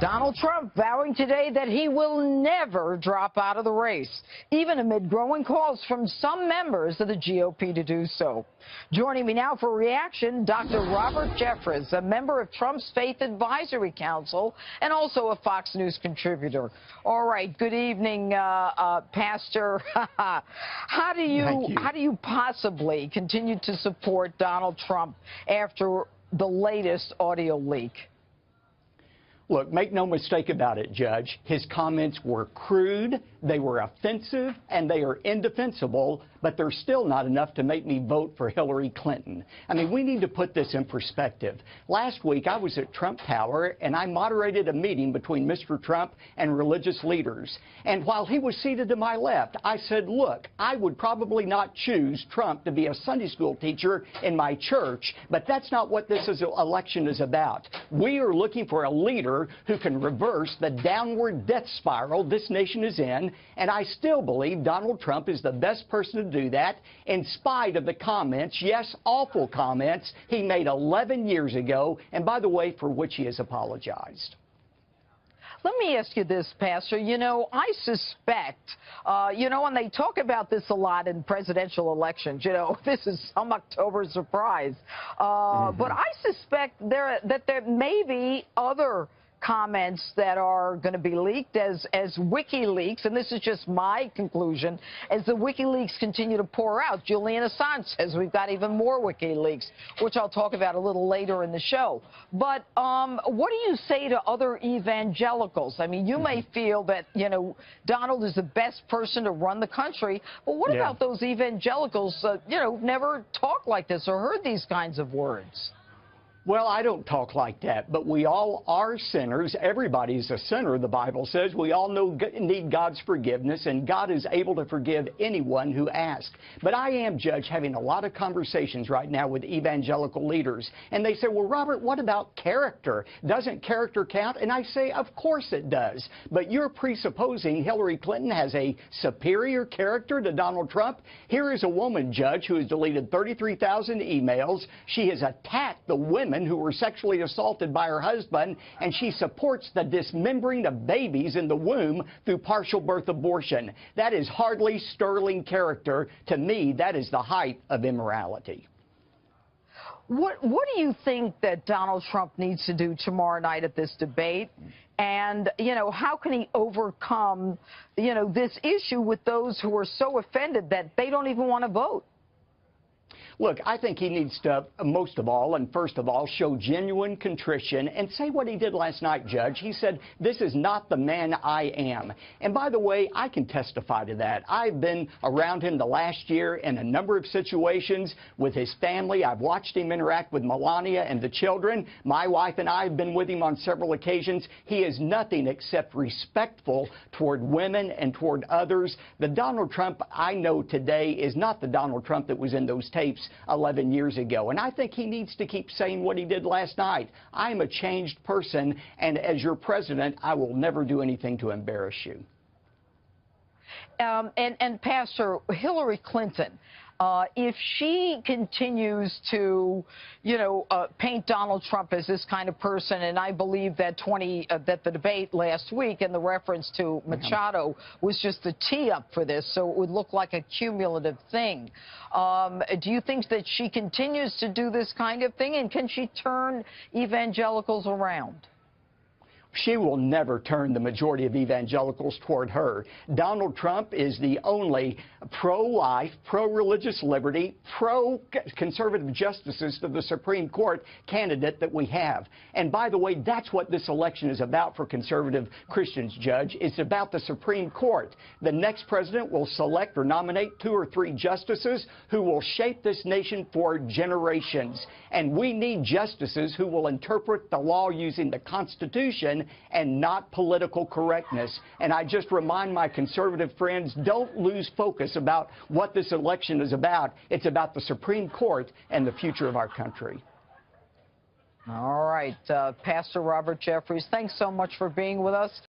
Donald Trump vowing today that he will never drop out of the race, even amid growing calls from some members of the GOP to do so. Joining me now for a reaction, Dr. Robert Jeffress, a member of Trump's Faith Advisory Council and also a Fox News contributor. All right, good evening, Pastor. How do you possibly continue to support Donald Trump after the latest audio leak? Look, make no mistake about it, Judge. His comments were crude, they were offensive, and they are indefensible, but they're still not enough to make me vote for Hillary Clinton. I mean, we need to put this in perspective. Last week, I was at Trump Tower, and I moderated a meeting between Mr. Trump and religious leaders. And while he was seated to my left, I said, look, I would probably not choose Trump to be a Sunday school teacher in my church, but that's not what this election is about. We are looking for a leader who can reverse the downward death spiral this nation is in, and I still believe Donald Trump is the best person to do that, in spite of the comments, yes, awful comments, he made 11 years ago, and by the way, for which he has apologized. Let me ask you this, Pastor. You know, I suspect, and they talk about this a lot in presidential elections, this is some October surprise. But I suspect that there may be other comments that are going to be leaked as WikiLeaks, and this is just my conclusion, as the WikiLeaks continue to pour out. Julian Assange says we've got even more WikiLeaks, which I'll talk about a little later in the show. But what do you say to other evangelicals? I mean, you may feel that, Donald is the best person to run the country, but what about those evangelicals, never talked like this or heard these kinds of words? Well, I don't talk like that, but we all are sinners. Everybody's a sinner, the Bible says. We all need God's forgiveness, and God is able to forgive anyone who asks. But I am, Judge, having a lot of conversations right now with evangelical leaders, and they say, well, Robert, what about character? Doesn't character count? And I say, of course it does. But you're presupposing Hillary Clinton has a superior character to Donald Trump. Here is a woman, Judge, who has deleted 33,000 emails. She has attacked the women who were sexually assaulted by her husband, and she supports the dismembering of babies in the womb through partial birth abortion. That is hardly sterling character. To me, that is the height of immorality. What do you think that Donald Trump needs to do tomorrow night at this debate? And, how can he overcome, this issue with those who are so offended that they don't even want to vote? Look, I think he needs to, most of all and first of all, show genuine contrition and say what he did last night, Judge. He said, this is not the man I am. And by the way, I can testify to that. I've been around him the last year in a number of situations with his family. I've watched him interact with Melania and the children. My wife and I have been with him on several occasions. He is nothing except respectful toward women and toward others. The Donald Trump I know today is not the Donald Trump that was in those tapes 11 years ago. And I think he needs to keep saying what he did last night. I'm a changed person, and as your president, I will never do anything to embarrass you. And Pastor, Hillary Clinton, if she continues to, paint Donald Trump as this kind of person, and I believe that the debate last week and the reference to Machado was just the tee up for this, so it would look like a cumulative thing. Do you think that she continues to do this kind of thing, and can she turn evangelicals around? She will never turn the majority of evangelicals toward her. Donald Trump is the only pro-life, pro-religious liberty, pro-conservative justices to the Supreme Court candidate that we have. And by the way, that's what this election is about for conservative Christians, Judge. It's about the Supreme Court. The next president will select or nominate 2 or 3 justices who will shape this nation for generations. And we need justices who will interpret the law using the Constitution and not political correctness. And I just remind my conservative friends, don't lose focus about what this election is about. It's about the Supreme Court and the future of our country. All right, Pastor Robert Jeffress, thanks so much for being with us.